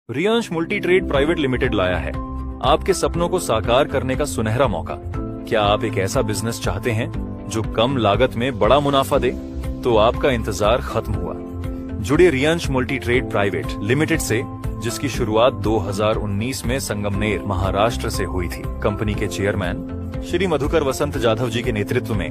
Riyansh multi trade private limited लाया है आपके सपनों को साकार करने का सुनहरा मौका। क्या आप एक ऐसा बिजनेस चाहते हैं जो कम लागत में बड़ा मुनाफा दे? तो आपका इंतजार खत्म हुआ। जुड़े Riyansh multi trade private limited से, जिसकी शुरुआत 2019 में संगमनेर महाराष्ट्र से हुई थी। कंपनी के चेयरमैन श्री मधुकर वसंत जाधव जी के नेतृत्व में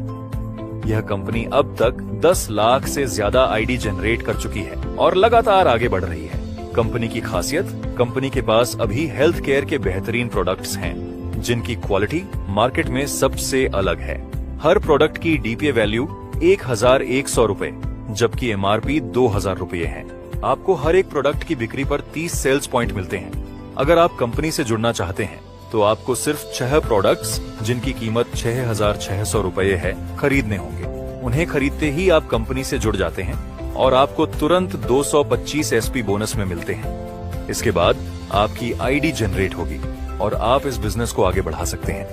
यह कंपनी अब तक 10 लाख से ज्यादा आईडी जनरेट कर चुकी है और लगातार आगे बढ़ रही है। कंपनी की खासियत, कंपनी के पास अभी हेल्थ केयर के बेहतरीन प्रोडक्ट्स हैं, जिनकी क्वालिटी मार्केट में सबसे अलग है। हर प्रोडक्ट की डीपीए वैल्यू 1100 रुपए, जबकि एमआरपी 2000 रुपए है। आपको हर एक प्रोडक्ट की बिक्री पर 30 सेल्स पॉइंट मिलते हैं। अगर आप कंपनी से जुड़ना चाहते हैं तो आपको सिर्फ 6 प्रोडक्ट्स, जिनकी कीमत 6600 रुपए है, खरीदने होंगे। उन्हें खरीदते ही आप कंपनी से जुड़ जाते हैं और आपको तुरंत 225 एसपी बोनस में मिलते हैं। इसके बाद आपकी आईडी जनरेट होगी और आप इस बिजनेस को आगे बढ़ा सकते हैं।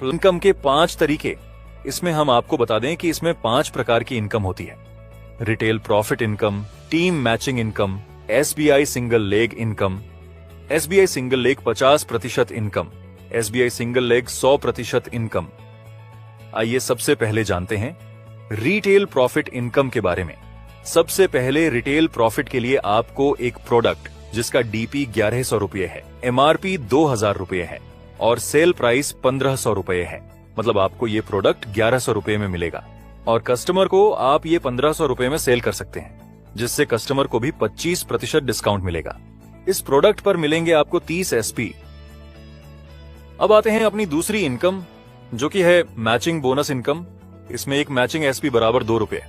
इनकम के 5 तरीके, इसमें हम आपको बता दें कि इसमें 5 प्रकार की इनकम होती है। Retail profit income, team matching income, SBI single leg income, SBI single leg 50% income, SBI single leg 100% income. आइए सबसे पहले जानते हैं रिटेल प्रॉफिट इनकम के बारे में। सबसे पहले रिटेल प्रॉफिट के लिए आपको एक प्रोडक्ट जिसका डीपी 1100 रुपए है, एमआरपी 2000 रुपए है और सेल प्राइस 1500 रुपए है, मतलब आपको ये प्रोडक्ट 1100 रुपए में मिलेगा और कस्टमर को आप ये 1500 रुपए में सेल कर सकते हैं, जिससे कस्टमर को भी 25% डिस्काउंट मिलेगा। इस प्रोडक्ट पर मिलेंगे आपको 30 एसपी। अब आते हैं अपनी दूसरी इनकम, जो कि है मैचिंग बोनस इनकम। इसमें एक मैचिंग एसपी बराबर 2 रुपए।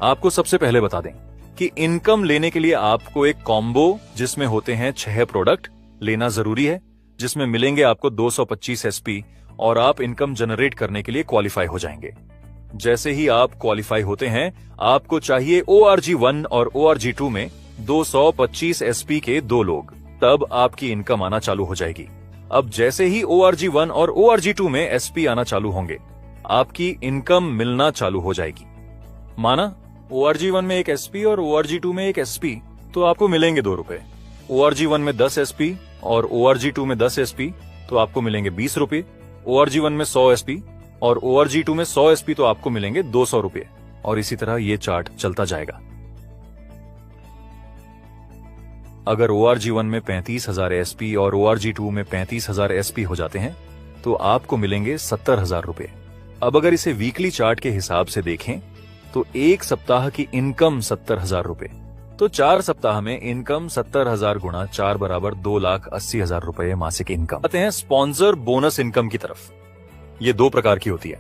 आपको सबसे पहले बता दें कि इनकम लेने के लिए आपको एक कॉम्बो, जिसमें होते हैं 6 प्रोडक्ट, लेना जरूरी है, जिसमें मिलेंगे आपको 225 एसपी और आप इनकम जनरेट करने के लिए क्वालिफाई हो जाएंगे। जैसे ही आप क्वालिफाई होते हैं, आपको चाहिए ORG1 और ORG2 में 225 एसपी के 2 लोग, तब आपकी इनकम आना चालू हो जाएगी। अब जैसे ही ORG1 और ORG2 में एसपी आना चालू होंगे, आपकी इनकम मिलना चालू हो जाएगी। माना ORG1 में एक एसपी और ORG2 में एक एसपी, तो आपको मिलेंगे 2 रुपए। ORG1 में 10 एसपी और ORG2 में 10 एसपी, तो आपको मिलेंगे 20 रुपए। ORG1 में 100 एसपी और ORG2 में 100 एसपी, तो आपको मिलेंगे 200 रुपए। और इसी तरह ये चार्ट चलता जाएगा। अगर ORG1 में 35,000 एसपी और ORG2 में 35,000 एसपी हो जाते हैं, तो आपको मिलेंगे 70,000 रुपए। अब अगर इसे वीकली चार्ट के हिसाब से देखें, तो एक सप्ताह की इनकम 70,000 रुपए, तो 4 सप्ताह में इनकम 70,000 गुणा 4 बराबर 2,80,000 रुपए मासिक इनकम। आते हैं स्पॉन्सर बोनस इनकम की तरफ। ये 2 प्रकार की होती है,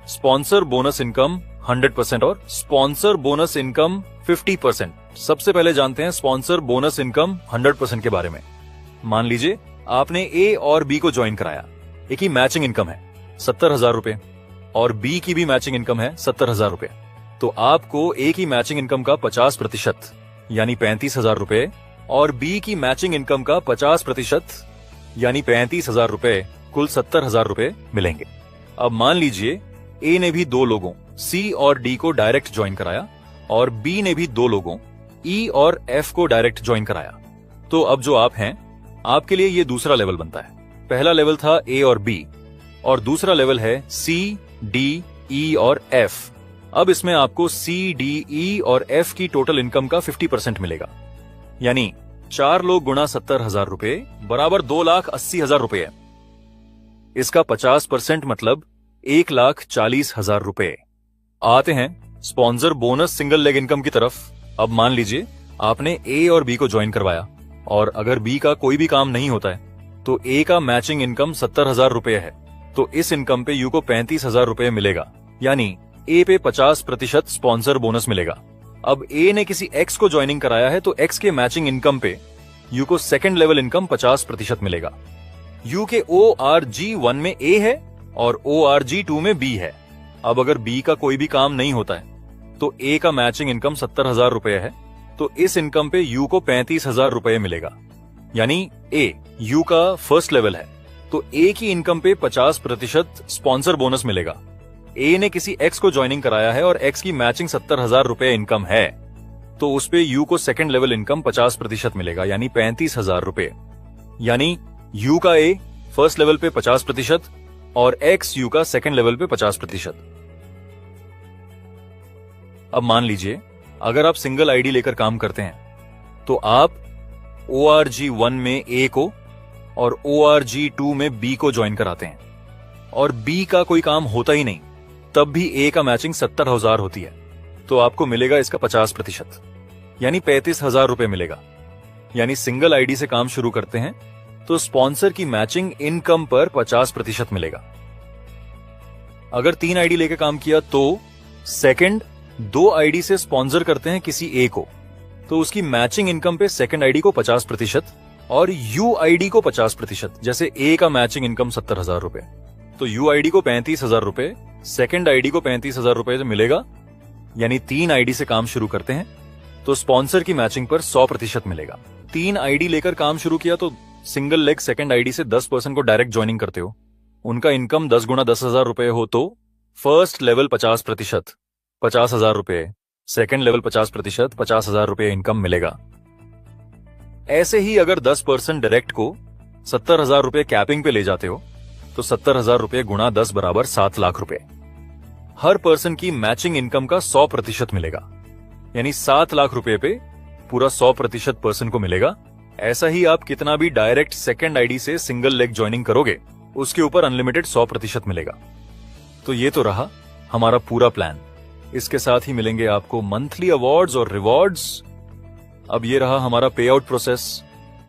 स्पॉन्सर बोनस इनकम 100% और स्पॉन्सर बोनस इनकम 50%। सबसे पहले जानते हैं स्पॉन्सर बोनस इनकम 100% के बारे में। मान लीजिए आपने ए और बी को ज्वाइन कराया, एक ही मैचिंग इनकम है 70,000 रुपए और बी की भी मैचिंग इनकम है 70,000 रुपए, तो आपको ए की मैचिंग इनकम का 50% यानी 35,000 रुपए और बी की मैचिंग इनकम का 50% यानी 35,000 रुपए, कुल 70,000 रुपए मिलेंगे। अब मान लीजिए ए ने भी 2 लोगों सी और डी को डायरेक्ट ज्वाइन कराया और बी ने भी 2 लोगों ई और एफ को डायरेक्ट ज्वाइन कराया, तो अब जो आप हैं, आपके लिए ये दूसरा लेवल बनता है। पहला लेवल था ए और बी और दूसरा लेवल है सी, डी, ई और एफ। अब इसमें आपको सी, डी, ई और एफ की टोटल इनकम का 50% मिलेगा, यानी 4 लोग गुणा 70,000 रुपए बराबर 2,80,000 रुपए है। इसका 50% मतलब 1,40,000 रुपए। आते हैं sponsor bonus single leg income की तरफ। अब मान लीजिए आपने ए और बी को ज्वाइन करवाया और अगर बी का कोई भी काम नहीं होता है, तो ए का मैचिंग इनकम 70,000 रुपए है, तो इस इनकम पे यू को 35,000 रुपए मिलेगा, यानी ए पे 50% स्पॉन्सर बोनस मिलेगा। अब ए ने किसी एक्स को ज्वाइनिंग कराया है, तो एक्स के मैचिंग इनकम पे यू को सेकंड लेवल इनकम 50% मिलेगा। यू के ORG1 में ए है और ORG2 में बी है। अब अगर बी का कोई भी काम नहीं होता है, तो ए का मैचिंग इनकम 70,000 रुपए है, तो इस इनकम पे यू को 35,000 रुपए मिलेगा, यानी ए यू का फर्स्ट लेवल है, तो ए की इनकम पे 50% स्पॉन्सर बोनस मिलेगा। ए ने किसी एक्स को ज्वाइनिंग कराया है और एक्स की मैचिंग 70,000 रुपए इनकम है, तो उस पे यू को सेकंड लेवल इनकम 50% मिलेगा, यानी 35,000 रुपए। यानी यू का ए फर्स्ट लेवल पे 50% और एक्स यू का सेकंड लेवल पे 50%। अब मान लीजिए अगर आप सिंगल आईडी लेकर काम करते हैं तो आप ORG1 में ए को और ORG2 में बी को ज्वाइन कराते हैं और बी का कोई काम होता ही नहीं, तब भी ए का मैचिंग 70,000 होती है, तो आपको मिलेगा इसका 50%, यानी 35,000 रुपए मिलेगा। यानी सिंगल आईडी से काम शुरू करते हैं तो स्पॉन्सर की मैचिंग इनकम पर 50% मिलेगा। अगर 3 आईडी लेके काम किया तो सेकंड 2 आईडी से स्पॉन्सर करते हैं किसी ए को, तो उसकी मैचिंग इनकम पे सेकंड आईडी को 50% और यू आईडी को 50%। जैसे ए का मैचिंग इनकम 70,000 रुपए, तो यू आईडी को 35,000 रुपए, सेकंड आईडी को 35,000 रुपए मिलेगा। यानी 3 आईडी से काम शुरू करते हैं तो स्पॉन्सर की मैचिंग पर 100% मिलेगा। 3 आईडी लेकर काम शुरू किया तो सिंगल लेग सेकंड आईडी से 10% को डायरेक्ट ज्वाइनिंग करते हो, उनका इनकम 10 गुना 10,000 रुपए हो तो फर्स्ट लेवल 50%, 50,000 रुपए, सेकंड लेवल 50%, 50,000 रुपए इनकम मिलेगा। ऐसे ही अगर 10% डायरेक्ट को 70,000 रुपए कैपिंग पे ले जाते हो तो 70,000 रुपए गुणा 10 बराबर 7 लाख रुपए। हर पर्सन की मैचिंग इनकम का 100% मिलेगा, यानी 7 लाख रुपए पे पूरा 100% पर्सन को मिलेगा। ऐसा ही आप कितना भी डायरेक्ट सेकंड आईडी से सिंगल लेग ज्वाइनिंग करोगे उसके ऊपर अनलिमिटेड 100% मिलेगा। तो ये तो रहा हमारा पूरा प्लान। इसके साथ ही मिलेंगे आपको मंथली अवार्ड्स और रिवॉर्ड्स। अब ये रहा हमारा पे आउट प्रोसेस।